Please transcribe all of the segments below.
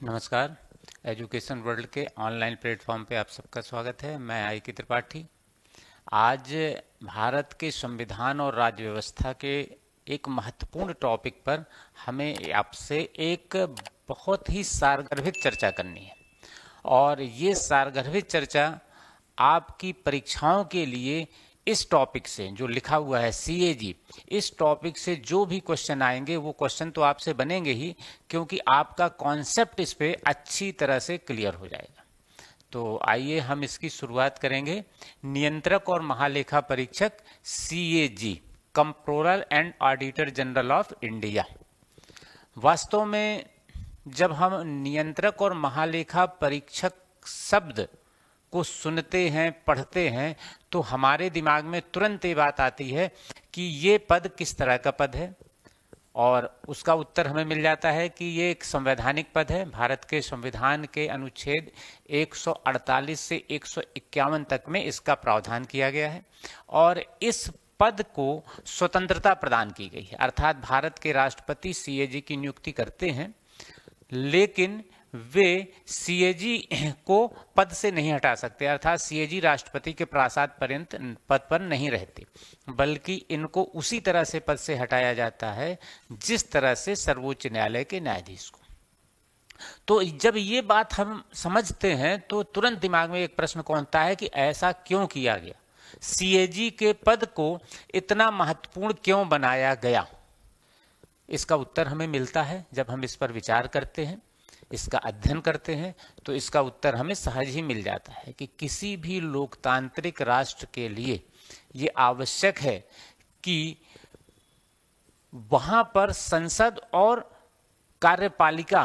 नमस्कार। Education world के online platform पे आप सबका स्वागत है। मैं आई के त्रिपाठी। आज भारत के संविधान और राज्य व्यवस्था के एक महत्वपूर्ण टॉपिक पर हमें आपसे एक बहुत ही सारगर्भित चर्चा करनी है, और ये सारगर्भित चर्चा आपकी परीक्षाओं के लिए इस टॉपिक से जो लिखा हुआ है सीएजी, इस टॉपिक से जो भी क्वेश्चन आएंगे वो क्वेश्चन तो आपसे बनेंगे ही, क्योंकि आपका कॉन्सेप्ट इस पे अच्छी तरह से क्लियर हो जाएगा। तो आइए हम इसकी शुरुआत करेंगे। नियंत्रक और महालेखा परीक्षक CAG, controller and auditor general of India. वास्तव में जब हम नियंत्रक और महालेखा परीक्षक शब्द को सुनते हैं, पढ़ते हैं, तो हमारे दिमाग में तुरंत ये बात आती है कि ये पद किस तरह का पद है, और उसका उत्तर हमें मिल जाता है कि ये एक संवैधानिक पद है। भारत के संविधान के अनुच्छेद 148 से 151 तक में इसका प्रावधान किया गया है, और इस पद को स्वतंत्रता प्रदान की गई है। अर्थात भारत के राष्ट्रपति सीएजी की नियुक्ति करते हैं, लेकिन वे सीएजी को पद से नहीं हटा सकते। अर्थात सीएजी राष्ट्रपति के प्रासाद पर्यंत पद पर नहीं रहते, बल्कि इनको उसी तरह से पद से हटाया जाता है जिस तरह से सर्वोच्च न्यायालय के न्यायाधीश को। तो जब ये बात हम समझते हैं तो तुरंत दिमाग में एक प्रश्न कौनता है कि ऐसा क्यों किया गया, सीएजी के पद को इतना महत्वपूर्ण क्यों बनाया गया। इसका उत्तर हमें मिलता है जब हम इस पर विचार करते हैं, इसका अध्ययन करते हैं, तो इसका उत्तर हमें सहज ही मिल जाता है कि किसी भी लोकतांत्रिक राष्ट्र के लिए ये आवश्यक है कि वहां पर संसद और कार्यपालिका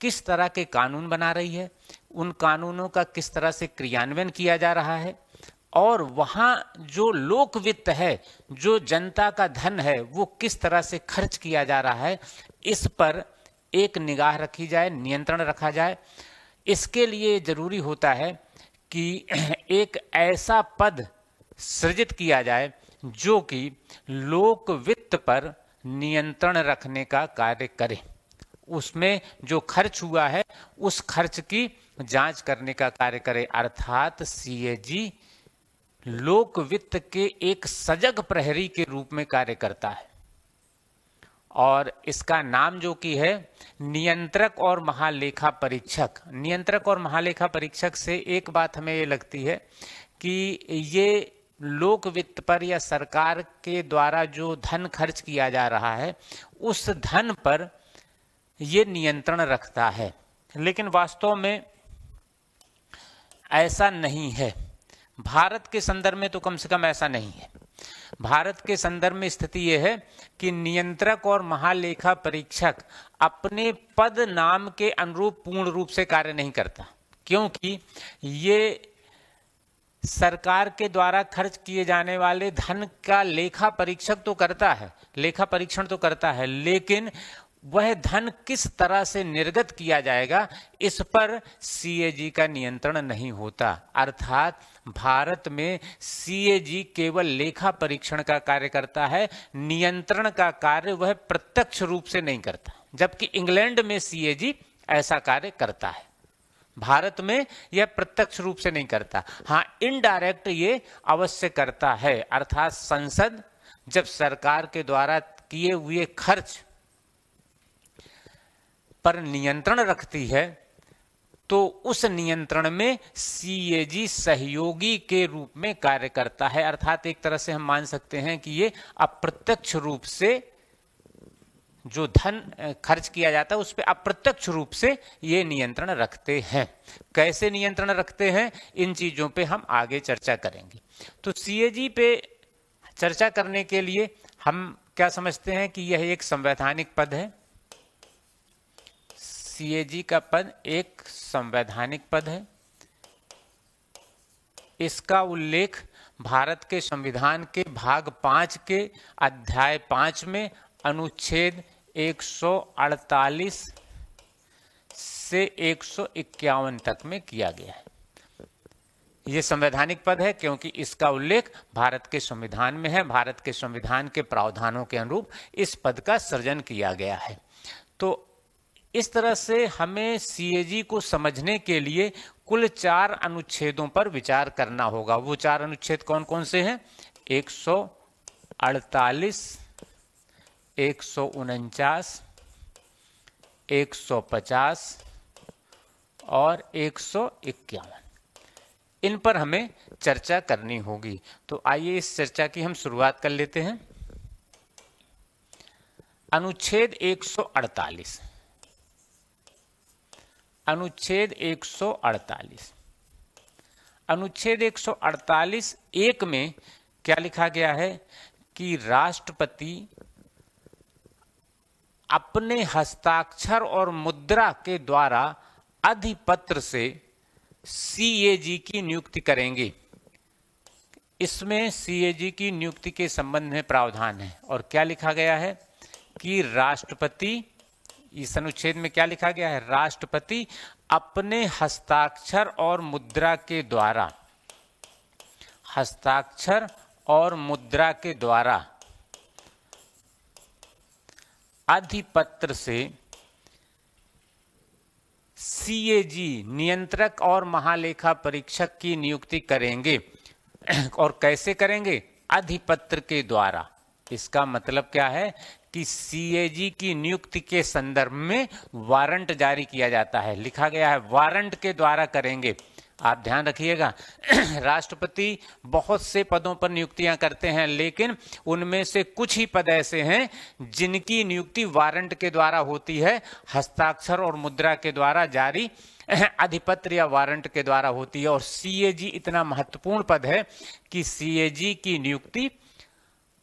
किस तरह के कानून बना रही है, उन कानूनों का किस तरह से क्रियान्वयन किया जा रहा है, और वहां जो लोक वित्त है, जो जनता का धन है, वो किस तरह से खर्च किया जा रहा है, इस पर एक निगाह रखी जाए, नियंत्रण रखा जाए। इसके लिए जरूरी होता है कि एक ऐसा पद सृजित किया जाए जो कि लोक वित्त पर नियंत्रण रखने का कार्य करे, उसमें जो खर्च हुआ है उस खर्च की जांच करने का कार्य करे। अर्थात सीएजी लोक वित्त के एक सजग प्रहरी के रूप में कार्य करता है, और इसका नाम जो कि है नियंत्रक और महालेखा परीक्षक। नियंत्रक और महालेखा परीक्षक से एक बात हमें ये लगती है कि ये लोक वित्त पर या सरकार के द्वारा जो धन खर्च किया जा रहा है उस धन पर ये नियंत्रण रखता है, लेकिन वास्तव में ऐसा नहीं है। भारत के संदर्भ में तो कम से कम ऐसा नहीं है। भारत के संदर्भ में स्थिति यह है कि नियंत्रक और महालेखा परीक्षक अपने पद नाम के अनुरूप पूर्ण रूप से कार्य नहीं करता, क्योंकि ये सरकार के द्वारा खर्च किए जाने वाले धन का लेखा परीक्षक तो करता है, लेखा परीक्षण तो करता है, लेकिन वह धन किस तरह से निर्गत किया जाएगा इस पर सीएजी का नियंत्रण नहीं होता। अर्थात भारत में सीएजी केवल लेखा परीक्षण का कार्य करता है, नियंत्रण का कार्य वह प्रत्यक्ष रूप से नहीं करता, जबकि इंग्लैंड में सीएजी ऐसा कार्य करता है। भारत में यह प्रत्यक्ष रूप से नहीं करता, हाँ इनडायरेक्ट ये अवश्य करता है। अर्थात संसद जब सरकार के द्वारा किए हुए खर्च पर नियंत्रण रखती है तो उस नियंत्रण में सीएजी सहयोगी के रूप में कार्य करता है। अर्थात एक तरह से हम मान सकते हैं कि ये अप्रत्यक्ष रूप से जो धन खर्च किया जाता है उस पर अप्रत्यक्ष रूप से ये नियंत्रण रखते हैं। कैसे नियंत्रण रखते हैं, इन चीजों पे हम आगे चर्चा करेंगे। तो सीएजी पे चर्चा करने के लिए हम क्या समझते हैं कि यह एक संवैधानिक पद है। सीएजी का पद एक संवैधानिक पद है। इसका उल्लेख भारत के संविधान के भाग 5 के अध्याय 5 में अनुच्छेद 148 से 151 तक में किया गया है। यह संवैधानिक पद है क्योंकि इसका उल्लेख भारत के संविधान में है, भारत के संविधान के प्रावधानों के अनुरूप इस पद का सृजन किया गया है। तो इस तरह से हमें सीएजी को समझने के लिए कुल 4 अनुच्छेदों पर विचार करना होगा। वो 4 अनुच्छेद कौन कौन से हैं? 148, 149, 150 और 151। इन पर हमें चर्चा करनी होगी। तो आइए इस चर्चा की हम शुरुआत कर लेते हैं। अनुच्छेद 148, अनुच्छेद 148, अनुच्छेद 148 एक में क्या लिखा गया है कि राष्ट्रपति अपने हस्ताक्षर और मुद्रा के द्वारा अधिपत्र से सीएजी की नियुक्ति करेंगे। इसमें सीएजी की नियुक्ति के संबंध में प्रावधान है और क्या लिखा गया है कि राष्ट्रपति, इस अनुच्छेद में क्या लिखा गया है? राष्ट्रपति अपने हस्ताक्षर और मुद्रा के द्वारा, हस्ताक्षर और मुद्रा के द्वारा अधिपत्र से सीएजी नियंत्रक और महालेखा परीक्षक की नियुक्ति करेंगे। और कैसे करेंगे? अधिपत्र के द्वारा। इसका मतलब क्या है कि सीएजी की नियुक्ति के संदर्भ में वारंट जारी किया जाता है। लिखा गया है वारंट के द्वारा करेंगे। आप ध्यान रखिएगा, राष्ट्रपति बहुत से पदों पर नियुक्तियां करते हैं, लेकिन उनमें से कुछ ही पद ऐसे हैं जिनकी नियुक्ति वारंट के द्वारा होती है, हस्ताक्षर और मुद्रा के द्वारा जारी अधिपत्र या वारंट के द्वारा होती है। और सीएजी इतना महत्वपूर्ण पद है कि सीएजी की नियुक्ति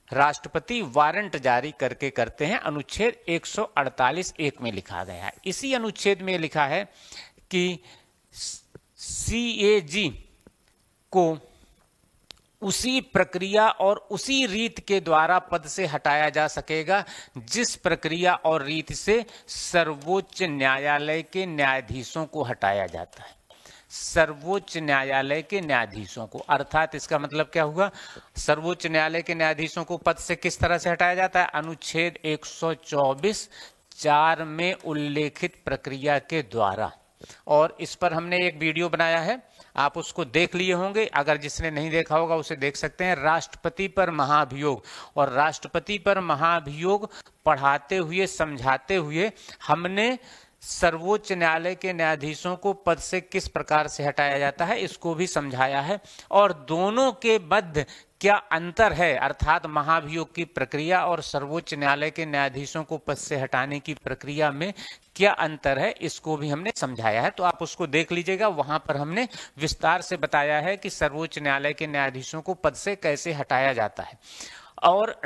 राष्ट्रपति वारंट जारी करके करते हैं। अनुच्छेद 148 एक में लिखा गया है। इसी अनुच्छेद में लिखा है कि सीएजी को उसी प्रक्रिया और उसी रीत के द्वारा पद से हटाया जा सकेगा जिस प्रक्रिया और रीत से सर्वोच्च न्यायालय के न्यायाधीशों को हटाया जाता है। सर्वोच्च न्यायालय के न्यायाधीशों को, अर्थात इसका मतलब क्या हुआ? सर्वोच्च न्यायालय के न्यायाधीशों को पद से किस तरह से हटाया जाता है? अनुच्छेद 124(4) में उल्लेखित प्रक्रिया के द्वारा। और इस पर हमने एक वीडियो बनाया है, आप उसको देख लिए होंगे। अगर जिसने नहीं देखा होगा उसे देख सकते हैं। राष्ट्रपति पर महाभियोग। और राष्ट्रपति पर महाभियोग पढ़ाते हुए, समझाते हुए हमने सर्वोच्च न्यायालय के न्यायाधीशों को पद से किस प्रकार से हटाया जाता है इसको भी समझाया है। और दोनों के मध्य क्या अंतर है, अर्थात महाभियोग की प्रक्रिया और सर्वोच्च न्यायालय के न्यायाधीशों को पद से हटाने की प्रक्रिया में क्या अंतर है, इसको भी हमने समझाया है। तो आप उसको देख लीजिएगा, वहां पर हमने विस्तार से बताया है कि सर्वोच्च न्यायालय के न्यायाधीशों को पद से कैसे हटाया जाता है। और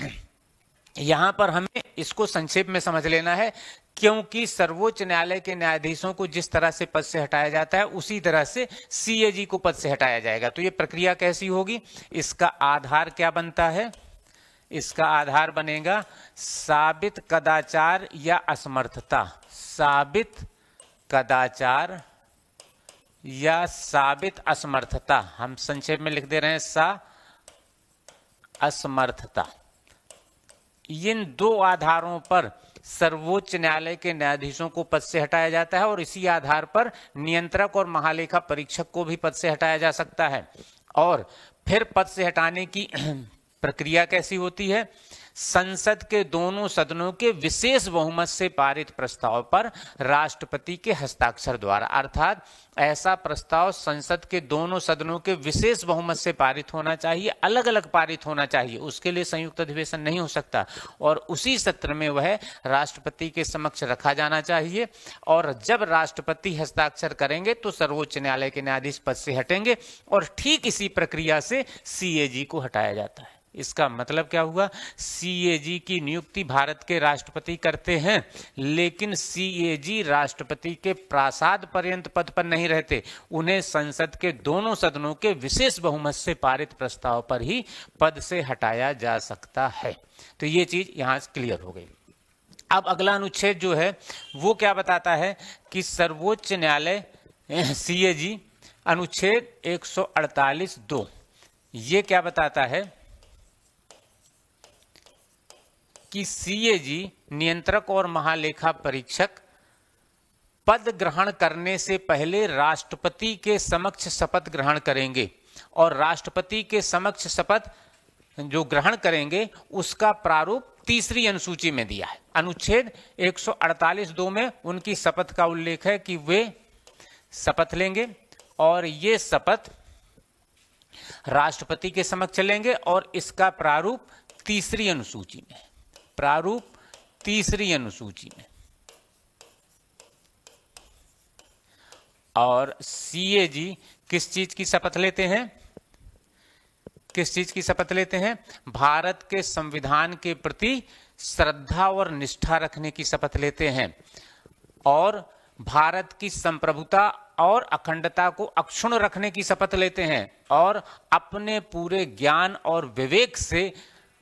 यहां पर हमें इसको संक्षेप में समझ लेना है, क्योंकि सर्वोच्च न्यायालय के न्यायाधीशों को जिस तरह से पद से हटाया जाता है उसी तरह से सीएजी को पद से हटाया जाएगा। तो ये प्रक्रिया कैसी होगी? इसका आधार क्या बनता है? इसका आधार बनेगा साबित कदाचार या असमर्थता। साबित कदाचार या साबित असमर्थता, हम संक्षेप में लिख दे रहे हैं असमर्थता। इन दो आधारों पर सर्वोच्च न्यायालय के न्यायाधीशों को पद से हटाया जाता है और इसी आधार पर नियंत्रक और महालेखा परीक्षक को भी पद से हटाया जा सकता है। और फिर पद से हटाने की प्रक्रिया कैसी होती है? संसद के दोनों सदनों के विशेष बहुमत से पारित प्रस्ताव पर राष्ट्रपति के हस्ताक्षर द्वारा, अर्थात ऐसा प्रस्ताव संसद के दोनों सदनों के विशेष बहुमत से पारित होना चाहिए, अलग अलग पारित होना चाहिए, उसके लिए संयुक्त अधिवेशन नहीं हो सकता। और उसी सत्र में वह राष्ट्रपति के समक्ष रखा जाना चाहिए। और जब राष्ट्रपति हस्ताक्षर करेंगे तो सर्वोच्च न्यायालय के न्यायाधीश पद से हटेंगे और ठीक इसी प्रक्रिया से सीएजी को हटाया जाता है। इसका मतलब क्या हुआ? सीएजी की नियुक्ति भारत के राष्ट्रपति करते हैं, लेकिन सीएजी राष्ट्रपति के प्रासाद पर्यंत पद पर नहीं रहते, उन्हें संसद के दोनों सदनों के विशेष बहुमत से पारित प्रस्ताव पर ही पद से हटाया जा सकता है। तो ये चीज यहां क्लियर हो गई। अब अगला अनुच्छेद जो है वो क्या बताता है कि सर्वोच्च न्यायालय सीएजी, अनुच्छेद 148(2), ये क्या बताता है कि सीएजी नियंत्रक और महालेखा परीक्षक पद ग्रहण करने से पहले राष्ट्रपति के समक्ष शपथ ग्रहण करेंगे और राष्ट्रपति के समक्ष शपथ जो ग्रहण करेंगे उसका प्रारूप तीसरी अनुसूची में दिया है। अनुच्छेद 148(2) में उनकी शपथ का उल्लेख है कि वे शपथ लेंगे और ये शपथ राष्ट्रपति के समक्ष लेंगे और इसका प्रारूप तीसरी अनुसूची में, प्रारूप तीसरी अनुसूची में। और सीएजी किस चीज की शपथ लेते हैं? किस चीज की शपथ लेते हैं? भारत के संविधान के प्रति श्रद्धा और निष्ठा रखने की शपथ लेते हैं और भारत की संप्रभुता और अखंडता को अक्षुण्ण रखने की शपथ लेते हैं और अपने पूरे ज्ञान और विवेक से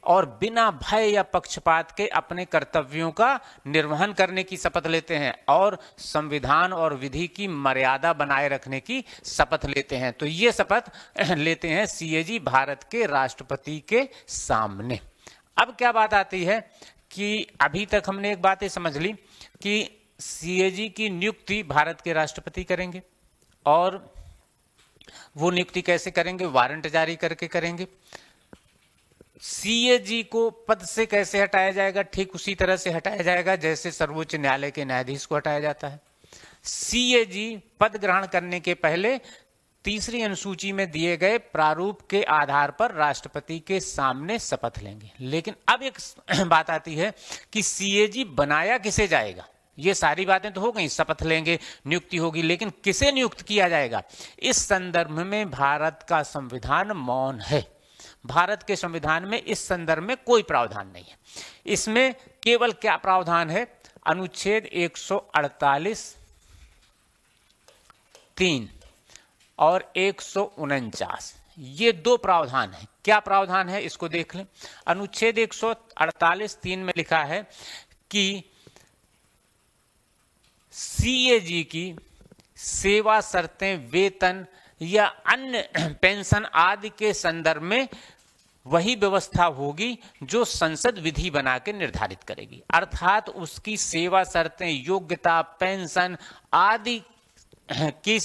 और बिना भय या पक्षपात के अपने कर्तव्यों का निर्वहन करने की शपथ लेते हैं और संविधान और विधि की मर्यादा बनाए रखने की शपथ लेते हैं। तो ये शपथ लेते हैं सीएजी भारत के राष्ट्रपति के सामने। अब क्या बात आती है कि अभी तक हमने एक बात समझ ली कि सीएजी की नियुक्ति भारत के राष्ट्रपति करेंगे और वो नियुक्ति कैसे करेंगे? वारंट जारी करके करेंगे। सीएजी को पद से कैसे हटाया जाएगा? ठीक उसी तरह से हटाया जाएगा जैसे सर्वोच्च न्यायालय के न्यायाधीश को हटाया जाता है। सीएजी पद ग्रहण करने के पहले तीसरी अनुसूची में दिए गए प्रारूप के आधार पर राष्ट्रपति के सामने शपथ लेंगे। लेकिन अब एक बात आती है कि सीएजी बनाया किसे जाएगा? ये सारी बातें तो हो गई, शपथ लेंगे, नियुक्ति होगी, लेकिन किसे नियुक्त किया जाएगा? इस संदर्भ में भारत का संविधान मौन है। भारत के संविधान में इस संदर्भ में कोई प्रावधान नहीं है। इसमें केवल क्या प्रावधान है? अनुच्छेद 148(3) और 149, ये दो प्रावधान है। क्या प्रावधान है इसको देख लें। अनुच्छेद 148(3) में लिखा है कि सीएजी की सेवा शर्तें, वेतन या अन्य पेंशन आदि के संदर्भ में वही व्यवस्था होगी जो संसद विधि बना के निर्धारित करेगी। अर्थात उसकी सेवा शर्तें, योग्यता, पेंशन आदि की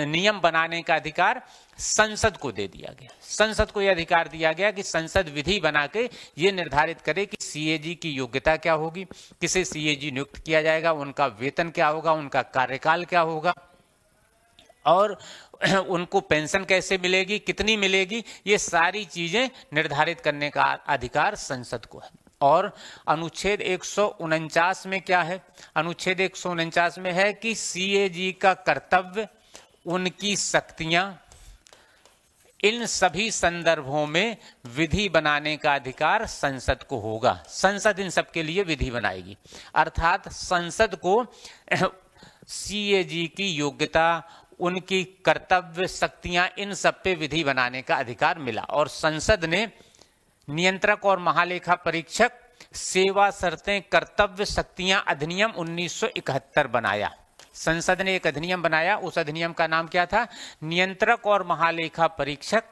नियम बनाने का अधिकार संसद को दे दिया गया। संसद को यह अधिकार दिया गया कि संसद विधि बना के ये निर्धारित करे कि सीएजी की योग्यता क्या होगी, किसे सीएजी नियुक्त किया जाएगा, उनका वेतन क्या होगा, उनका कार्यकाल क्या होगा और उनको पेंशन कैसे मिलेगी, कितनी मिलेगी, ये सारी चीजें निर्धारित करने का अधिकार संसद को है। और अनुच्छेद 149 में क्या है? अनुच्छेद 149 में है कि सीएजी का कर्तव्य, उनकी शक्तियां, इन सभी संदर्भों में विधि बनाने का अधिकार संसद को होगा। संसद इन सब के लिए विधि बनाएगी। अर्थात संसद को सीएजी की योग्यता, उनकी कर्तव्य, शक्तियां, इन सब पे विधि बनाने का अधिकार मिला। और संसद ने नियंत्रक और महालेखा परीक्षक सेवा शर्तें, कर्तव्य, शक्तियां अधिनियम 1971 बनाया। संसद ने एक अधिनियम बनाया, उस अधिनियम का नाम क्या था? नियंत्रक और महालेखा परीक्षक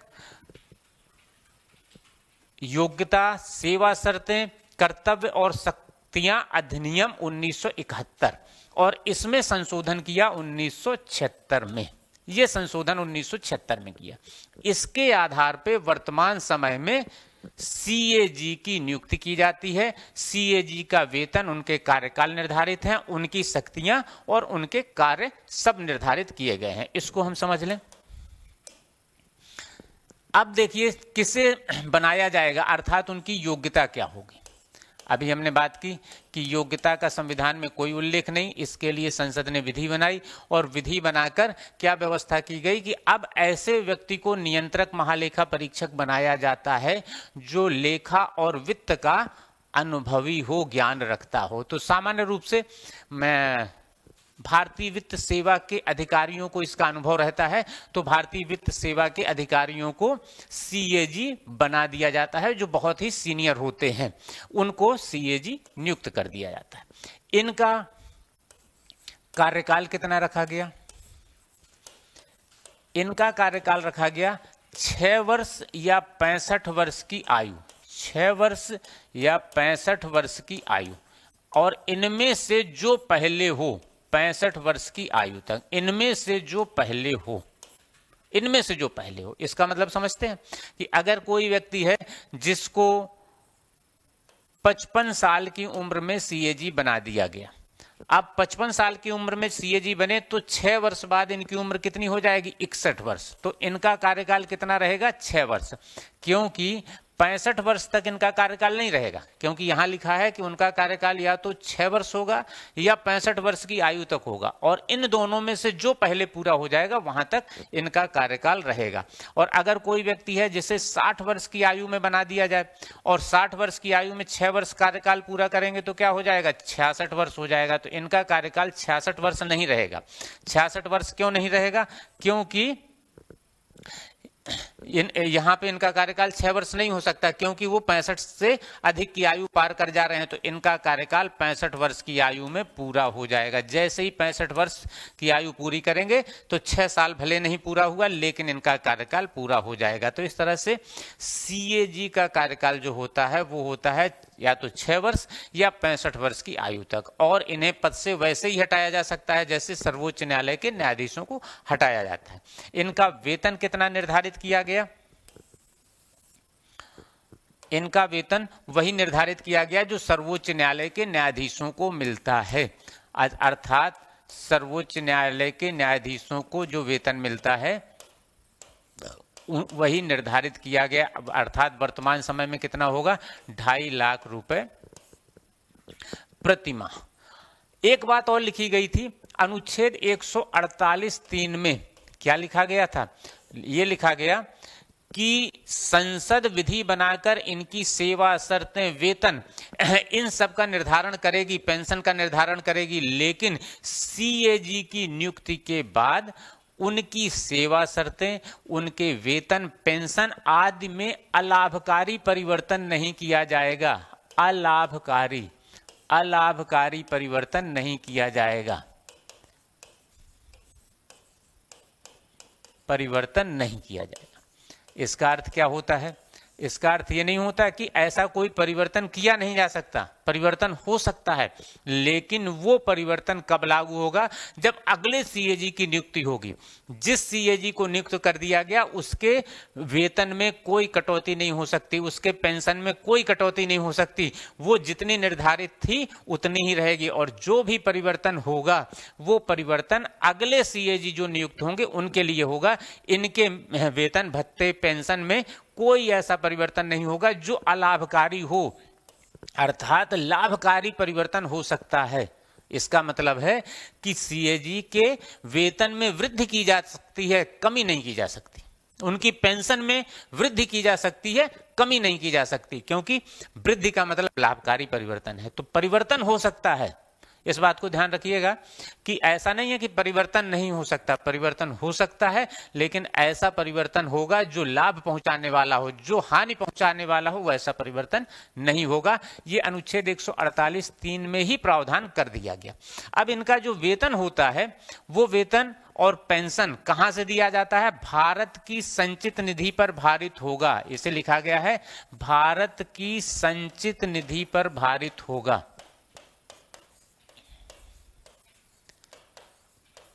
योग्यता, सेवा शर्तें, कर्तव्य और शक्तियां अधिनियम 1971। और इसमें संशोधन किया 1976 में। यह संशोधन 1976 में किया। इसके आधार पर वर्तमान समय में सीएजी की नियुक्ति की जाती है। सीएजी का वेतन, उनके कार्यकाल निर्धारित हैं, उनकी शक्तियां और उनके कार्य सब निर्धारित किए गए हैं। इसको हम समझ लें। अब देखिए किसे बनाया जाएगा, अर्थात उनकी योग्यता क्या होगी। अभी हमने बात की कि योग्यता का संविधान में कोई उल्लेख नहीं, इसके लिए संसद ने विधि बनाई और विधि बनाकर क्या व्यवस्था की गई कि अब ऐसे व्यक्ति को नियंत्रक महालेखा परीक्षक बनाया जाता है जो लेखा और वित्त का अनुभवी हो, ज्ञान रखता हो। तो सामान्य रूप से भारतीय वित्त सेवा के अधिकारियों को इसका अनुभव रहता है, तो भारतीय वित्त सेवा के अधिकारियों को सीएजी बना दिया जाता है, जो बहुत ही सीनियर होते हैं, उनको सीएजी नियुक्त कर दिया जाता है। इनका कार्यकाल कितना रखा गया? इनका कार्यकाल रखा गया 6 वर्ष या 65 वर्ष की आयु, 6 वर्ष या 65 वर्ष की आयु। और इनमें से जो पहले हो 65 वर्ष की आयु तक, इनमें से जो पहले हो, इनमें से जो पहले हो। इसका मतलब समझते हैं कि अगर कोई व्यक्ति है जिसको 55 साल की उम्र में सीएजी बना दिया गया, अब 55 साल की उम्र में सीएजी बने तो 6 वर्ष बाद इनकी उम्र कितनी हो जाएगी? 61 वर्ष। तो इनका कार्यकाल कितना रहेगा? 6 वर्ष। क्योंकि 65 वर्ष तक इनका कार्यकाल नहीं रहेगा, क्योंकि यहां लिखा है कि उनका कार्यकाल या तो 6 वर्ष होगा या 65 वर्ष की आयु तक होगा, और इन दोनों में से जो पहले पूरा हो जाएगा वहां तक इनका कार्यकाल रहेगा। और अगर कोई व्यक्ति है जिसे 60 वर्ष की आयु में बना दिया जाए और 60 वर्ष की आयु में 6 वर्ष कार्यकाल पूरा करेंगे तो क्या हो जाएगा? 66 वर्ष हो जाएगा। तो इनका कार्यकाल 66 वर्ष नहीं रहेगा। 66 वर्ष क्यों नहीं रहेगा? क्योंकि यहां पे इनका कार्यकाल 6 वर्ष नहीं हो सकता, क्योंकि वो 65 से अधिक की आयु पार कर जा रहे हैं। तो इनका कार्यकाल 65 वर्ष की आयु में पूरा हो जाएगा। जैसे ही 65 वर्ष की आयु पूरी करेंगे तो 6 साल भले नहीं पूरा हुआ, लेकिन इनका कार्यकाल पूरा हो जाएगा। तो इस तरह से सीएजी का कार्यकाल जो होता है वो होता है या तो 6 वर्ष या 65 वर्ष की आयु तक, और इन्हें पद से वैसे ही हटाया जा सकता है जैसे सर्वोच्च न्यायालय के न्यायाधीशों को हटाया जाता है। इनका वेतन कितना निर्धारित किया गया? इनका वेतन वही निर्धारित किया गया जो सर्वोच्च न्यायालय के न्यायाधीशों को मिलता है। अर्थात सर्वोच्च न्यायालय के न्यायाधीशों को जो वेतन मिलता है वही निर्धारित किया गया। अर्थात वर्तमान समय में कितना होगा? 2.5 लाख रुपए प्रति माह। एक बात और लिखी गई थी, अनुच्छेद 148(3) में क्या लिखा गया था? ये लिखा गया कि संसद विधि बनाकर इनकी सेवा, शर्तें, वेतन इन सब का निर्धारण करेगी, पेंशन का निर्धारण करेगी, लेकिन सीएजी की नियुक्ति के बाद उनकी सेवा शर्तें, उनके वेतन, पेंशन आदि में अलाभकारी परिवर्तन नहीं किया जाएगा। अलाभकारी परिवर्तन नहीं किया जाएगा। परिवर्तन नहीं किया जाएगा। इसका अर्थ क्या होता है? इसका अर्थ ये नहीं होता कि ऐसा कोई परिवर्तन किया नहीं जा सकता। परिवर्तन हो सकता है, लेकिन वो परिवर्तन कब लागू होगा? जब अगले सीएजी की नियुक्ति होगी। जिस सीएजी को नियुक्त कर दिया गया उसके वेतन में कोई कटौती नहीं हो सकती, उसके पेंशन में कोई कटौती नहीं हो सकती। वो जितनी निर्धारित थी उतनी ही रहेगी, और जो भी परिवर्तन होगा वो परिवर्तन अगले सीएजी जो नियुक्त होंगे उनके लिए होगा। इनके वेतन, भत्ते, पेंशन में कोई ऐसा परिवर्तन नहीं होगा जो अलाभकारी हो। अर्थात लाभकारी परिवर्तन हो सकता है। इसका मतलब है कि सीएजी के वेतन में वृद्धि की जा सकती है, कमी नहीं की जा सकती। उनकी पेंशन में वृद्धि की जा सकती है, कमी नहीं की जा सकती, क्योंकि वृद्धि का मतलब लाभकारी परिवर्तन है। तो परिवर्तन हो सकता है। इस बात को ध्यान रखिएगा कि ऐसा नहीं है कि परिवर्तन नहीं हो सकता। परिवर्तन हो सकता है, लेकिन ऐसा परिवर्तन होगा जो लाभ पहुंचाने वाला हो, जो हानि पहुंचाने वाला हो वैसा परिवर्तन नहीं होगा। ये अनुच्छेद 148(3) में ही प्रावधान कर दिया गया। अब इनका जो वेतन होता है वो वेतन और पेंशन कहां से दिया जाता है? भारत की संचित निधि पर भारित होगा। इसे लिखा गया है भारत की संचित निधि पर भारित होगा,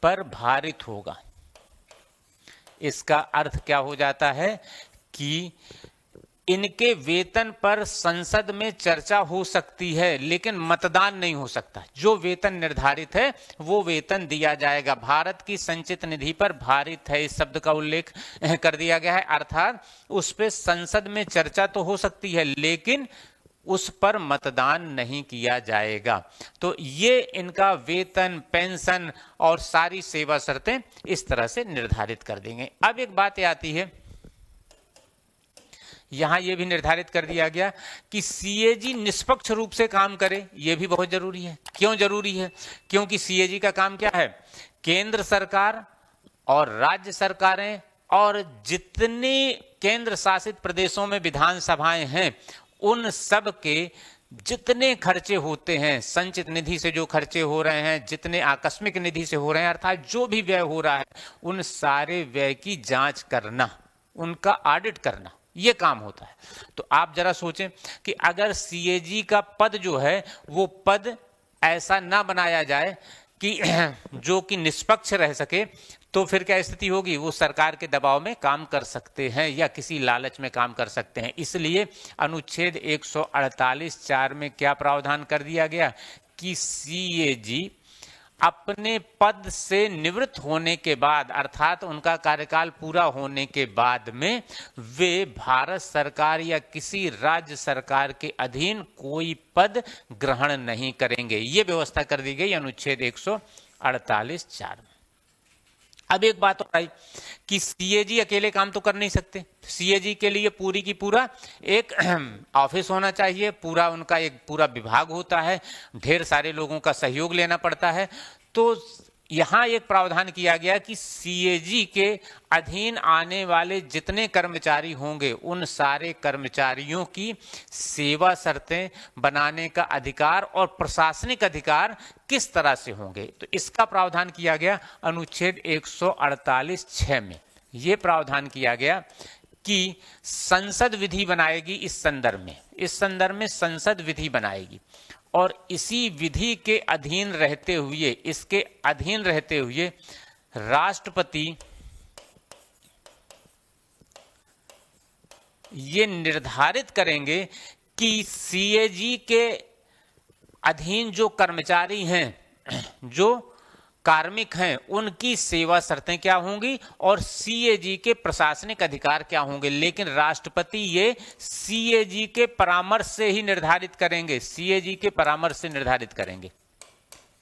पर भारित होगा। इसका अर्थ क्या हो जाता है कि इनके वेतन पर संसद में चर्चा हो सकती है, लेकिन मतदान नहीं हो सकता। जो वेतन निर्धारित है वो वेतन दिया जाएगा। भारत की संचित निधि पर भारित है, इस शब्द का उल्लेख कर दिया गया है। अर्थात उस पे संसद में चर्चा तो हो सकती है, लेकिन उस पर मतदान नहीं किया जाएगा। तो ये इनका वेतन, पेंशन और सारी सेवा शर्तें इस तरह से निर्धारित कर देंगे। अब एक बात आती है, यहां यह भी निर्धारित कर दिया गया कि सीएजी निष्पक्ष रूप से काम करे। यह भी बहुत जरूरी है। क्यों जरूरी है? क्योंकि सीएजी का काम क्या है? केंद्र सरकार और राज्य सरकारें और जितने केंद्र शासित प्रदेशों में विधानसभाएं हैं उन सब के जितने खर्चे होते हैं, संचित निधि से जो खर्चे हो रहे हैं, जितने आकस्मिक निधि से हो रहे हैं, अर्थात जो भी व्यय हो रहा है, उन सारे व्यय की जांच करना, उनका ऑडिट करना, ये काम होता है। तो आप जरा सोचें कि अगर सीएजी का पद जो है वो पद ऐसा ना बनाया जाए कि जो कि निष्पक्ष रह सके, तो फिर क्या स्थिति होगी, वो सरकार के दबाव में काम कर सकते हैं या किसी लालच में काम कर सकते हैं। इसलिए अनुच्छेद 148(4) में क्या प्रावधान कर दिया गया कि सीएजी अपने पद से निवृत्त होने के बाद, अर्थात उनका कार्यकाल पूरा होने के बाद में, वे भारत सरकार या किसी राज्य सरकार के अधीन कोई पद ग्रहण नहीं करेंगे। ये व्यवस्था कर दी गई अनुच्छेद 148(4) में। अब एक बात और आई कि सीएजी अकेले काम तो कर नहीं सकते। सीएजी के लिए पूरी की पूरा एक ऑफिस होना चाहिए, पूरा उनका एक पूरा विभाग होता है, ढेर सारे लोगों का सहयोग लेना पड़ता है। तो यहां एक प्रावधान किया गया कि सीएजी के अधीन आने वाले जितने कर्मचारी होंगे, उन सारे कर्मचारियों की सेवा शर्तें बनाने का अधिकार और प्रशासनिक अधिकार किस तरह से होंगे, तो इसका प्रावधान किया गया अनुच्छेद 148(6) में। यह प्रावधान किया गया कि संसद विधि बनाएगी इस संदर्भ में संसद विधि बनाएगी, और इसी विधि के अधीन रहते हुए, इसके अधीन रहते हुए राष्ट्रपति ये निर्धारित करेंगे कि सीएजी के अधीन जो कर्मचारी हैं, जो कार्मिक हैं, उनकी सेवा शर्तें क्या होंगी और सीएजी के प्रशासनिक अधिकार क्या होंगे। लेकिन राष्ट्रपति ये सीएजी के परामर्श से ही निर्धारित करेंगे, सीएजी के परामर्श से निर्धारित करेंगे।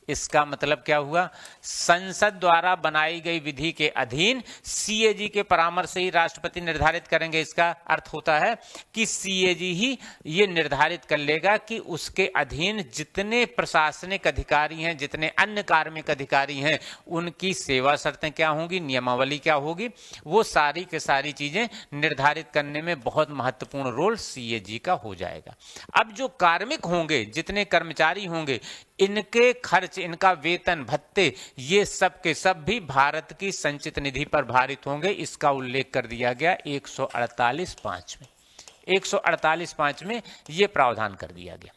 इसका मतलब क्या हुआ, संसद द्वारा बनाई गई विधि के अधीन सीएजी के परामर्श से ही राष्ट्रपति निर्धारित करेंगे। इसका अर्थ होता है कि सीएजी ही ये निर्धारित कर लेगा कि उसके अधीन जितने प्रशासनिक अधिकारी हैं, जितने अन्य कार्मिक अधिकारी हैं, उनकी सेवा शर्तें क्या होंगी, नियमावली क्या होगी, वो सारी के सारी चीजें निर्धारित करने में बहुत महत्वपूर्ण रोल सीएजी का हो जाएगा। अब जो कार्मिक होंगे, जितने कर्मचारी होंगे, इनके खर्च, इनका वेतन भत्ते, ये सब के सब भी भारत की संचित निधि पर भारित होंगे। इसका उल्लेख कर दिया गया 148(5) में। 148(5) में ये प्रावधान कर दिया गया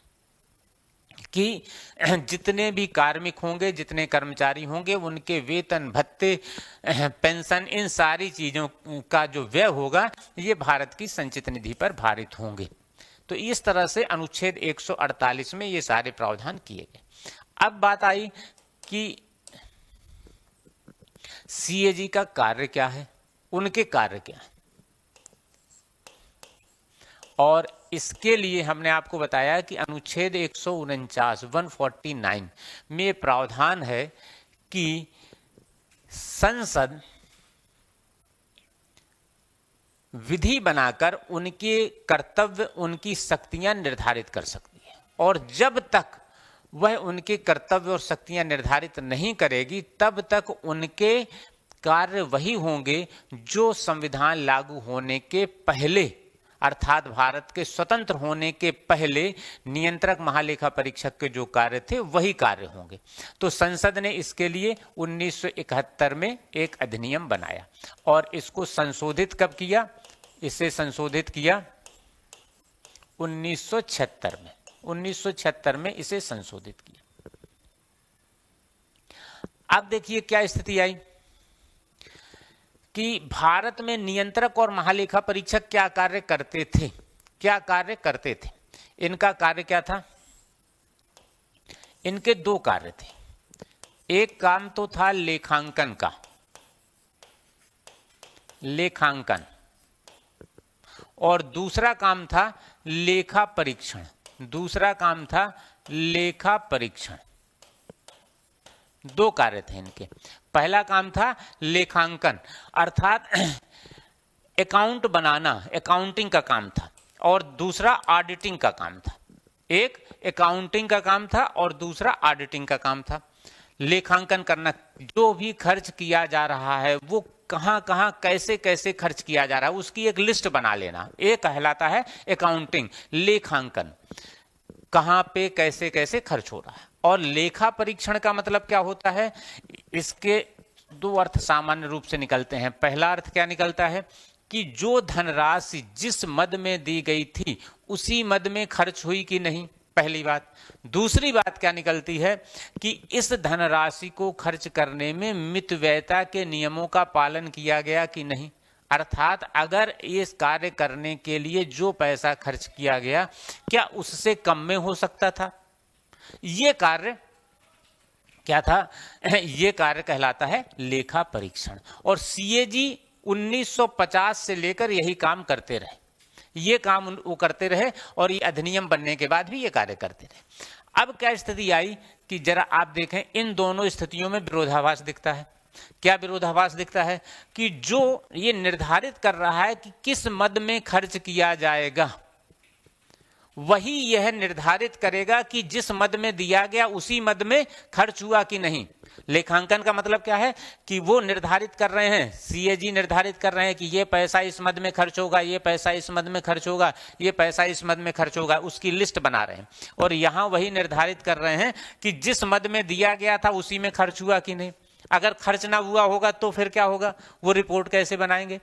कि जितने भी कार्मिक होंगे, जितने कर्मचारी होंगे, उनके वेतन भत्ते, पेंशन, इन सारी चीजों का जो व्यय होगा, ये भारत की संचित निधि पर भारित होंगे। तो इस तरह से अनुच्छेद 148 में ये सारे प्रावधान किए गए। अब बात आई कि सीएजी का कार्य क्या है, उनके कार्य क्या है, और इसके लिए हमने आपको बताया कि अनुच्छेद 149 में प्रावधान है कि संसद विधि बनाकर उनके कर्तव्य, उनकी शक्तियां निर्धारित कर सकती है, और जब तक वह उनके कर्तव्य और शक्तियां निर्धारित नहीं करेगी, तब तक उनके कार्य वही होंगे जो संविधान लागू होने के पहले, अर्थात भारत के स्वतंत्र होने के पहले नियंत्रक महालेखा परीक्षक के जो कार्य थे, वही कार्य होंगे। तो संसद ने इसके लिए 1971 में एक अधिनियम बनाया, और इसको संशोधित कब किया, इसे संशोधित किया 1976 में। 1976 में इसे संशोधित किया। अब देखिए क्या स्थिति आई कि भारत में नियंत्रक और महालेखा परीक्षक क्या कार्य करते थे, क्या कार्य करते थे। इनका कार्य क्या था, इनके दो कार्य थे। एक काम तो था लेखांकन का, लेखांकन, और दूसरा काम था लेखा परीक्षण, दूसरा काम था लेखा परीक्षण। दो कार्य थे इनके। पहला काम था लेखांकन, अर्थात अकाउंट बनाना, अकाउंटिंग का काम था, और दूसरा ऑडिटिंग का काम था। एक अकाउंटिंग का काम था और दूसरा ऑडिटिंग का काम था। लेखांकन करना, जो भी खर्च किया जा रहा है वो कहां कहां कैसे कैसे खर्च किया जा रहा है, उसकी एक लिस्ट बना लेना, एक कहलाता है अकाउंटिंग, लेखांकन, कहां पे कैसे कैसे खर्च हो रहा है। और लेखा परीक्षण का मतलब क्या होता है, इसके दो अर्थ सामान्य रूप से निकलते हैं। पहला अर्थ क्या निकलता है कि जो धनराशि जिस मद में दी गई थी उसी मद में खर्च हुई कि नहीं, पहली बात। दूसरी बात क्या निकलती है कि इस धनराशि को खर्च करने में मितव्ययता के नियमों का पालन किया गया कि नहीं, अर्थात अगर इस कार्य करने के लिए जो पैसा खर्च किया गया क्या उससे कम में हो सकता था। ये कार्य क्या था, ये कार्य कहलाता है लेखा परीक्षण। और सीएजी 1950 से लेकर यही काम करते रहे, ये काम वो करते रहे और ये अधिनियम बनने के बाद भी ये कार्य करते रहे। अब क्या स्थिति आई कि जरा आप देखें, इन दोनों स्थितियों में विरोधाभास दिखता है। क्या विरोधाभास दिखता है कि जो ये निर्धारित कर रहा है कि किस मद में खर्च किया जाएगा, वही यह निर्धारित करेगा कि जिस मद में दिया गया उसी मद में खर्च हुआ कि नहीं। लेखांकन का मतलब क्या है कि वो निर्धारित कर रहे हैं, सीएजी निर्धारित कर रहे हैं कि ये पैसा इस मद में खर्च होगा, ये पैसा इस मद में खर्च होगा, ये पैसा इस मद में खर्च होगा, उसकी लिस्ट बना रहे हैं। और यहां वही निर्धारित कर रहे हैं कि जिस मद में दिया गया था उसी में खर्च हुआ कि नहीं। अगर खर्च ना हुआ होगा तो फिर क्या होगा, वो रिपोर्ट कैसे बनाएंगे,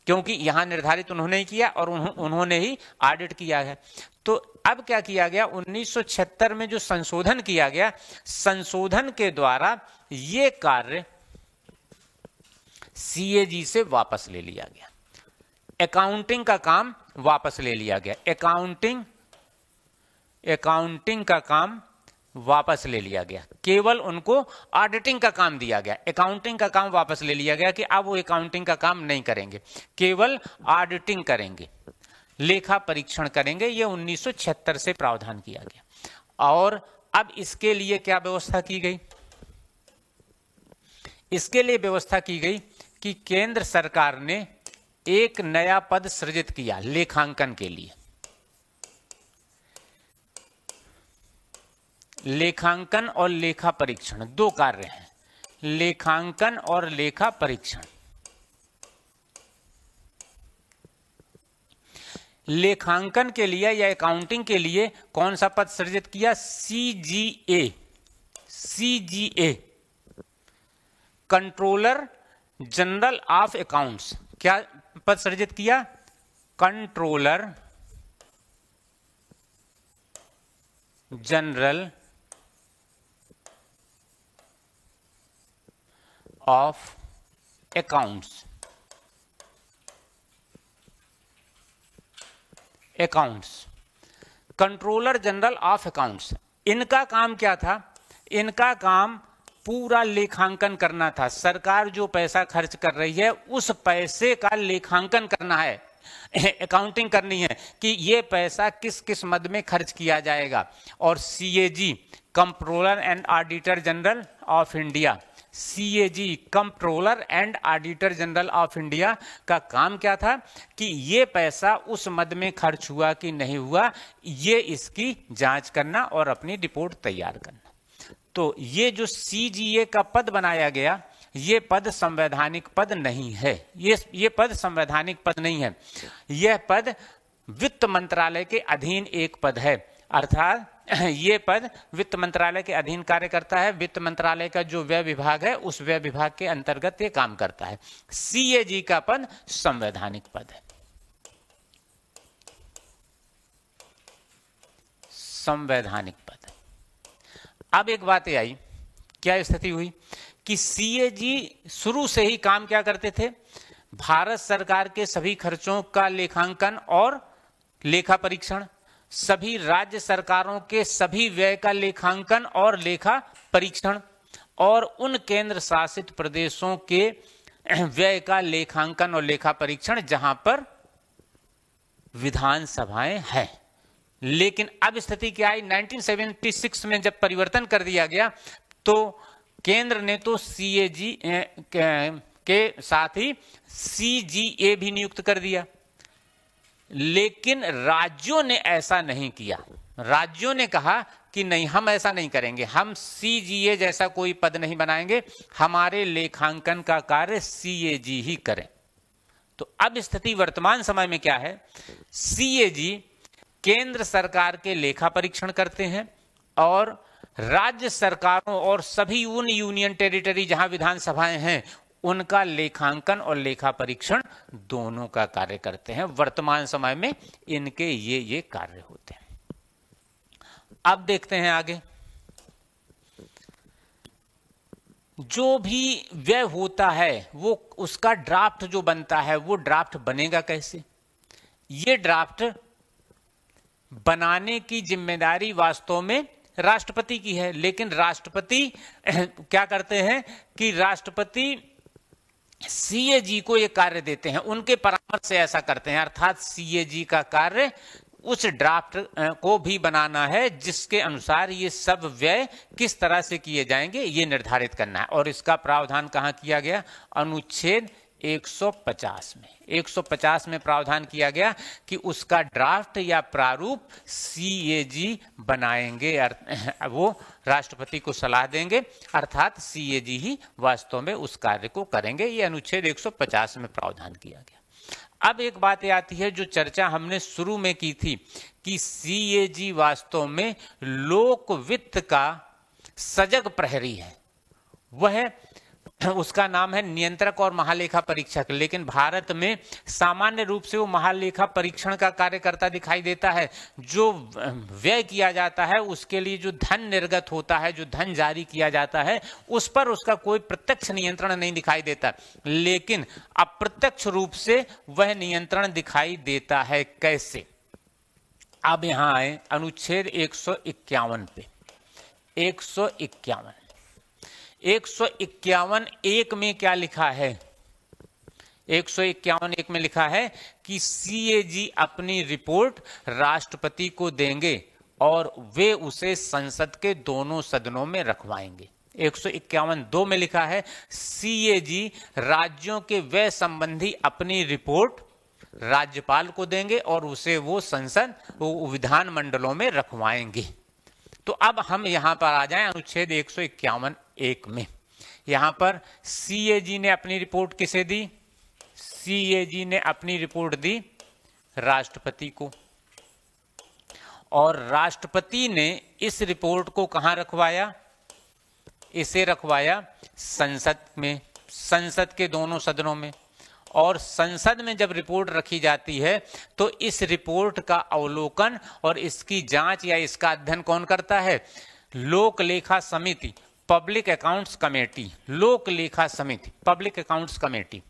क्योंकि यहां निर्धारित उन्होंने ही किया और उन्होंने ही ऑडिट किया है। तो अब क्या किया गया, 1976 में जो संशोधन किया गया, संशोधन के द्वारा ये कार्य सीएजी से वापस ले लिया गया, अकाउंटिंग का काम वापस ले लिया गया, अकाउंटिंग का काम वापस ले लिया गया, केवल उनको ऑडिटिंग का काम दिया गया। अकाउंटिंग का काम वापस ले लिया गया कि अब वो अकाउंटिंग का काम नहीं करेंगे, केवल ऑडिटिंग करेंगे, लेखा परीक्षण करेंगे। ये 1976 से प्रावधान किया गया। और अब इसके लिए क्या व्यवस्था की गई, इसके लिए व्यवस्था की गई कि केंद्र सरकार ने एक नया पद सृजित किया लेखांकन के लिए। लेखांकन और लेखा परीक्षण दो कार्य हैं, लेखांकन और लेखा परीक्षण। लेखांकन के लिए या अकाउंटिंग के लिए कौन सा पद सृजित किया, CGA, CGA, controller general of accounts. क्या पद सृजित किया, controller general of accounts, controller general of accounts. इनका काम क्या था, इनका काम पूरा लेखांकन करना था। सरकार जो पैसा खर्च कर रही है उस पैसे का लेखांकन करना है, अकाउंटिंग करनी है कि ये पैसा किस किस मद में खर्च किया जाएगा। और CAG, controller and auditor general of India, CAG, controller and auditor general of India का काम क्या था कि ये पैसा उस मद में खर्च हुआ कि नहीं हुआ, ये इसकी जांच करना और अपनी रिपोर्ट तैयार करना। तो ये जो सीजीए का पद बनाया गया, ये पद संवैधानिक पद नहीं है, ये पद संवैधानिक पद नहीं है। यह पद वित्त मंत्रालय के अधीन एक पद है, अर्थात ये पद वित्त मंत्रालय के अधीन कार्य करता है। वित्त मंत्रालय का जो व्यय विभाग है उस व्यय विभाग के अंतर्गत ये काम करता है। सीएजी का पद संवैधानिक पद है, संवैधानिक पद। अब एक बात ये आई, क्या स्थिति हुई कि सीएजी शुरू से ही काम क्या करते थे, भारत सरकार के सभी खर्चों का लेखांकन और लेखा परीक्षण, सभी राज्य सरकारों के सभी व्यय का लेखांकन और लेखा परीक्षण, और उन केंद्र शासित प्रदेशों के व्यय का लेखांकन और लेखा परीक्षण जहां पर विधानसभाएं हैं। लेकिन अब स्थिति क्या आई, 1976 में जब परिवर्तन कर दिया गया तो केंद्र ने तो सीएजी के साथ ही सीजीए भी नियुक्त कर दिया, लेकिन राज्यों ने ऐसा नहीं किया। राज्यों ने कहा कि नहीं, हम ऐसा नहीं करेंगे, हम सीजीए जैसा कोई पद नहीं बनाएंगे, हमारे लेखांकन का कार्य सीएजी ही करें। तो अब स्थिति वर्तमान समय में क्या है, सीएजी केंद्र सरकार के लेखा परीक्षण करते हैं और राज्य सरकारों और सभी उन यूनियन टेरिटरी जहां विधानसभाएं हैं उनका लेखांकन और लेखा परीक्षण दोनों का कार्य करते हैं। वर्तमान समय में इनके ये कार्य होते हैं। अब देखते हैं आगे। जो भी व्यय होता है वो उसका ड्राफ्ट जो बनता है वो ड्राफ्ट बनेगा कैसे? ये ड्राफ्ट बनाने की जिम्मेदारी वास्तव में राष्ट्रपति की है, लेकिन राष्ट्रपति क्या करते हैं कि राष्ट्रपति सीएजी को ये कार्य देते हैं, उनके परामर्श से ऐसा करते हैं। अर्थात सीएजी का कार्य उस ड्राफ्ट को भी बनाना है जिसके अनुसार ये सब व्यय किस तरह से किए जाएंगे ये निर्धारित करना है। और इसका प्रावधान कहां किया गया? अनुच्छेद 150 में। 150 में प्रावधान किया गया कि उसका ड्राफ्ट या प्रारूप सीएजी बनाएंगे, वो राष्ट्रपति को सलाह देंगे, अर्थात सीएजी ही वास्तव में उस कार्य को करेंगे। ये अनुच्छेद 150 में प्रावधान किया गया। अब एक बात आती है जो चर्चा हमने शुरू में की थी कि सीएजी वास्तव में लोक वित्त का सजग प्रहरी है। वह उसका नाम है नियंत्रक और महालेखा परीक्षक, लेकिन भारत में सामान्य रूप से वो महालेखा परीक्षण का कार्य करता दिखाई देता है। जो व्यय किया जाता है उसके लिए जो धन निर्गत होता है, जो धन जारी किया जाता है, उस पर उसका कोई प्रत्यक्ष नियंत्रण नहीं दिखाई देता, लेकिन अप्रत्यक्ष रूप से वह नियंत्रण दिखाई देता है। कैसे? अब यहां आए अनुच्छेद 151 पे। 151 एक में क्या लिखा है? 151 एक में लिखा है कि सीएजी अपनी रिपोर्ट राष्ट्रपति को देंगे और वे उसे संसद के दोनों सदनों में रखवाएंगे। 151 2 में लिखा है सीएजी राज्यों के व्यय संबंधी अपनी रिपोर्ट राज्यपाल को देंगे और उसे वो संसद विधान मंडलों में रखवाएंगे। तो अब हम यहां पर आ जाएं अनुच्छेद 151 एक में। यहां पर सीएजी ने अपनी रिपोर्ट किसे दी? सीएजी ने अपनी रिपोर्ट दी राष्ट्रपति को, और राष्ट्रपति ने इस रिपोर्ट को कहां रखवाया? इसे रखवाया संसद में, संसद के दोनों सदनों में। और संसद में जब रिपोर्ट रखी जाती है तो इस रिपोर्ट का अवलोकन और इसकी जांच या इसका अध्ययन कौन करता है? लोक लेखा समिति, पब्लिक अकाउंट्स कमेटी। लोक लेखा समिति, पब्लिक अकाउंट्स कमेटी।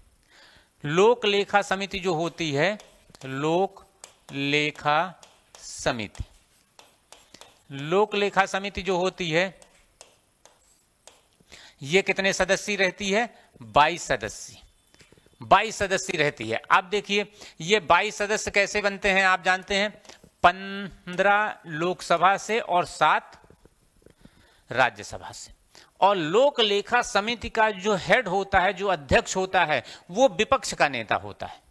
लोक लेखा समिति जो होती है, लोक लेखा समिति, लोक लेखा समिति जो होती है ये कितने सदस्य रहती है? 22 सदस्य, 22 सदस्य रहती है। अब देखिए ये 22 सदस्य कैसे बनते हैं? आप जानते हैं 15 लोकसभा से और 7 राज्यसभा से। और लोक लेखा समिति का जो हेड होता है, जो अध्यक्ष होता है, वो विपक्ष का नेता होता है।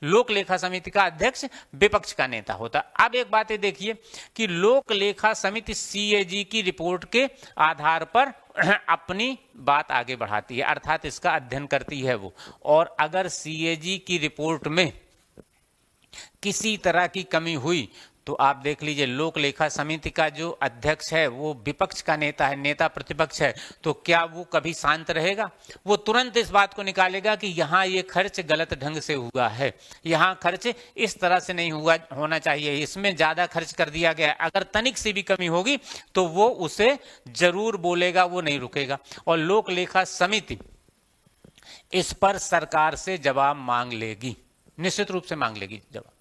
लोक लेखा समिति का अध्यक्ष विपक्ष का नेता होता है। अब एक बात ये देखिए कि लोक लेखा समिति सीएजी की रिपोर्ट के आधार पर अपनी बात आगे बढ़ाती है, अर्थात इसका अध्ययन करती है वो। और अगर सीएजी की रिपोर्ट में किसी तरह की कमी हुई तो आप देख लीजिए लोक लेखा समिति का जो अध्यक्ष है वो विपक्ष का नेता है, नेता प्रतिपक्ष है, तो क्या वो कभी शांत रहेगा? वो तुरंत इस बात को निकालेगा कि यहाँ ये खर्च गलत ढंग से हुआ है, यहाँ खर्च इस तरह से नहीं हुआ होना चाहिए, इसमें ज्यादा खर्च कर दिया गया। अगर तनिक सी भी कमी होगी तो वो उसे जरूर बोलेगा, वो नहीं रुकेगा। और लोक लेखा समिति इस पर सरकार से जवाब मांग लेगी, निश्चित रूप से मांग लेगी जवाब।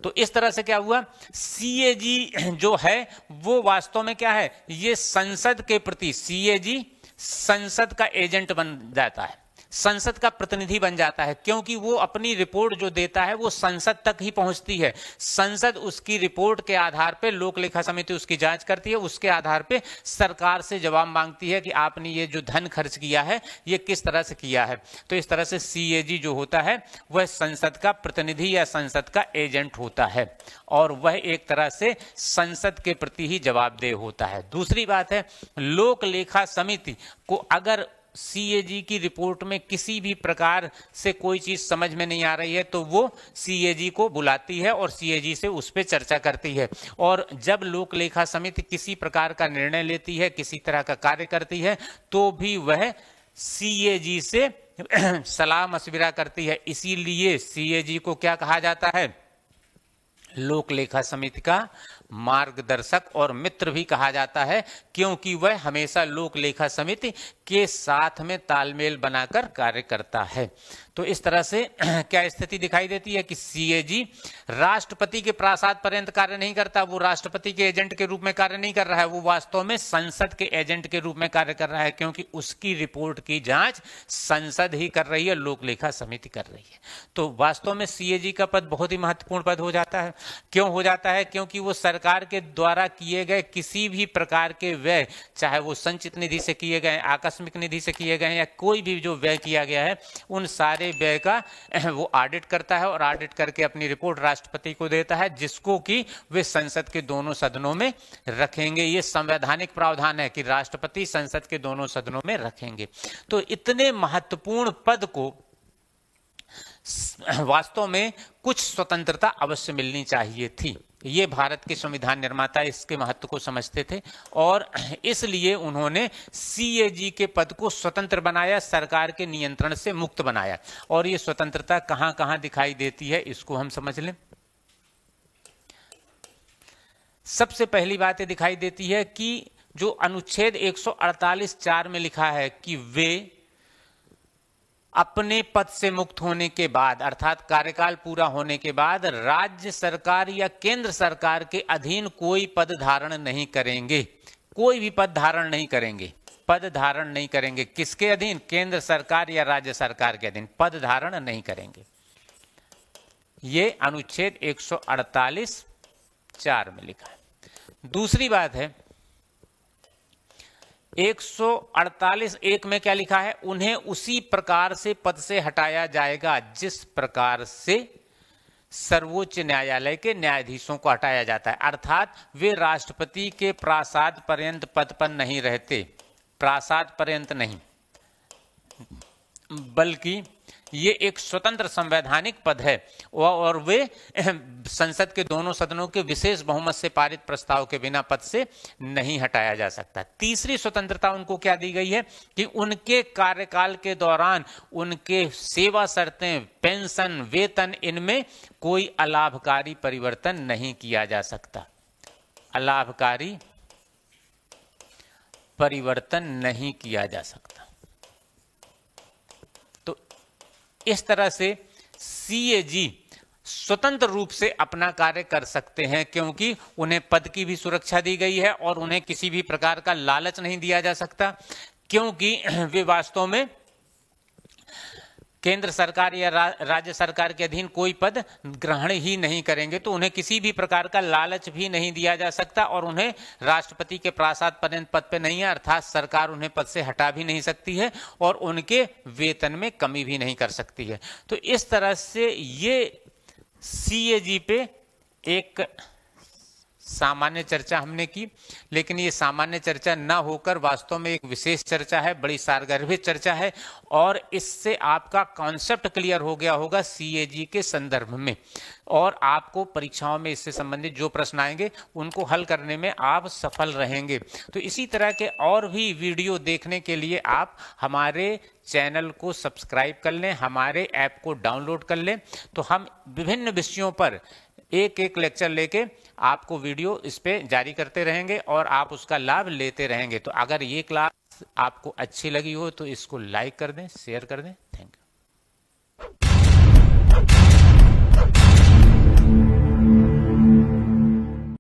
तो इस तरह से क्या हुआ? सीएजी जो है वो वास्तव में क्या है? ये संसद के प्रति, सीएजी संसद का एजेंट बन जाता है, संसद का प्रतिनिधि बन जाता है, क्योंकि वो अपनी रिपोर्ट जो देता है वो संसद तक ही पहुंचती है। संसद उसकी रिपोर्ट के आधार पे, लोक लेखा समिति उसकी जांच करती है, उसके आधार पे सरकार से जवाब मांगती है कि आपने ये जो धन खर्च किया है ये किस तरह से किया है। तो इस तरह से सीएजी जो होता है वह संसद का प्रतिनिधि या संसद का एजेंट होता है, और वह एक तरह से संसद के प्रति ही जवाबदेह होता है। दूसरी बात है, लोक लेखा समिति को अगर सीएजी की रिपोर्ट में किसी भी प्रकार से कोई चीज समझ में नहीं आ रही है तो वो सीएजी को बुलाती है और सीएजी से उस पर चर्चा करती है। और जब लोक लेखा समिति किसी प्रकार का निर्णय लेती है, किसी तरह का कार्य करती है, तो भी वह सीएजी से सलाह मशविरा करती है। इसीलिए सीएजी को क्या कहा जाता है? लोक लेखा समिति का मार्गदर्शक और मित्र भी कहा जाता है, क्योंकि वह हमेशा लोक लेखा समिति के साथ में तालमेल बनाकर कार्य करता है। तो इस तरह से क्या स्थिति दिखाई देती है कि सीएजी राष्ट्रपति के प्रासाद पर्यंत कार्य नहीं करता, वो राष्ट्रपति के एजेंट के रूप में कार्य नहीं कर रहा है, वो वास्तव में संसद के एजेंट के रूप में कार्य कर रहा है, क्योंकि उसकी रिपोर्ट की जांच संसद ही कर रही है, लोक लेखा समिति कर रही है। तो वास्तव में सीएजी का पद बहुत ही महत्वपूर्ण पद हो जाता है। क्यों हो जाता है? क्योंकि वो सरकार के द्वारा किए गए किसी भी प्रकार के व्यय, चाहे वो संचित निधि से किए गए, आकस्मिक निधि से किए गए, या कोई भी जो व्यय किया गया है, उन सारे व्यय का वो ऑडिट करता है और ऑडिट करके अपनी रिपोर्ट राष्ट्रपति को देता है, जिसको कि वे संसद के दोनों सदनों में रखेंगे। ये संवैधानिक प्रावधान है कि राष्ट्रपति संसद के दोनों सदनों में रखेंगे। तो इतने महत्वपूर्ण पद को वास्तव में कुछ स्वतंत्रता अवश्य मिलनी चाहिए थी। ये भारत के संविधान निर्माता इसके महत्व को समझते थे और इसलिए उन्होंने सीएजी के पद को स्वतंत्र बनाया, सरकार के नियंत्रण से मुक्त बनाया। और ये स्वतंत्रता कहां कहां दिखाई देती है, इसको हम समझ लें। सबसे पहली बात ये दिखाई देती है कि जो अनुच्छेद 148(4) में लिखा है कि वे अपने पद से मुक्त होने के बाद, अर्थात कार्यकाल पूरा होने के बाद, राज्य सरकार या केंद्र सरकार के अधीन कोई पद धारण नहीं करेंगे। कोई भी पद धारण नहीं करेंगे। पद धारण नहीं करेंगे किसके अधीन? केंद्र सरकार या राज्य सरकार के अधीन पद धारण नहीं करेंगे। ये अनुच्छेद 148(4) में लिखा है। दूसरी बात है 148(1) में क्या लिखा है? उन्हें उसी प्रकार से पद से हटाया जाएगा जिस प्रकार से सर्वोच्च न्यायालय के न्यायाधीशों को हटाया जाता है। अर्थात वे राष्ट्रपति के प्रासाद पर्यंत पद पर नहीं रहते, प्रासाद पर्यंत नहीं, बल्कि ये एक स्वतंत्र संवैधानिक पद है और वे संसद के दोनों सदनों के विशेष बहुमत से पारित प्रस्ताव के बिना पद से नहीं हटाया जा सकता। तीसरी स्वतंत्रता उनको क्या दी गई है कि उनके कार्यकाल के दौरान उनके सेवा शर्तें, पेंशन, वेतन, इनमें कोई अलाभकारी परिवर्तन नहीं किया जा सकता। अलाभकारी परिवर्तन नहीं किया जा सकता। इस तरह से सीएजी स्वतंत्र रूप से अपना कार्य कर सकते हैं, क्योंकि उन्हें पद की भी सुरक्षा दी गई है और उन्हें किसी भी प्रकार का लालच नहीं दिया जा सकता, क्योंकि वे वास्तव में केंद्र सरकार या राज्य सरकार के अधीन कोई पद ग्रहण ही नहीं करेंगे। तो उन्हें किसी भी प्रकार का लालच भी नहीं दिया जा सकता और उन्हें राष्ट्रपति के प्रासाद पर्यंत पद पे नहीं है, अर्थात सरकार उन्हें पद से हटा भी नहीं सकती है और उनके वेतन में कमी भी नहीं कर सकती है। तो इस तरह से ये सीएजी पे एक सामान्य चर्चा हमने की, लेकिन ये सामान्य चर्चा न होकर वास्तव में एक विशेष चर्चा है, बड़ी सारगर्भित चर्चा है और इससे आपका कॉन्सेप्ट क्लियर हो गया होगा सीएजी के संदर्भ में, और आपको परीक्षाओं में इससे संबंधित जो प्रश्न आएंगे उनको हल करने में आप सफल रहेंगे। तो इसी तरह के और भी वीडियो देखने के लिए आप हमारे चैनल को सब्सक्राइब कर लें, हमारे ऐप को डाउनलोड कर लें। तो हम विभिन्न विषयों पर एक एक लेक्चर लेके आपको वीडियो इस पे जारी करते रहेंगे और आप उसका लाभ लेते रहेंगे। तो अगर ये क्लास आपको अच्छी लगी हो तो इसको लाइक कर दें, शेयर कर दें।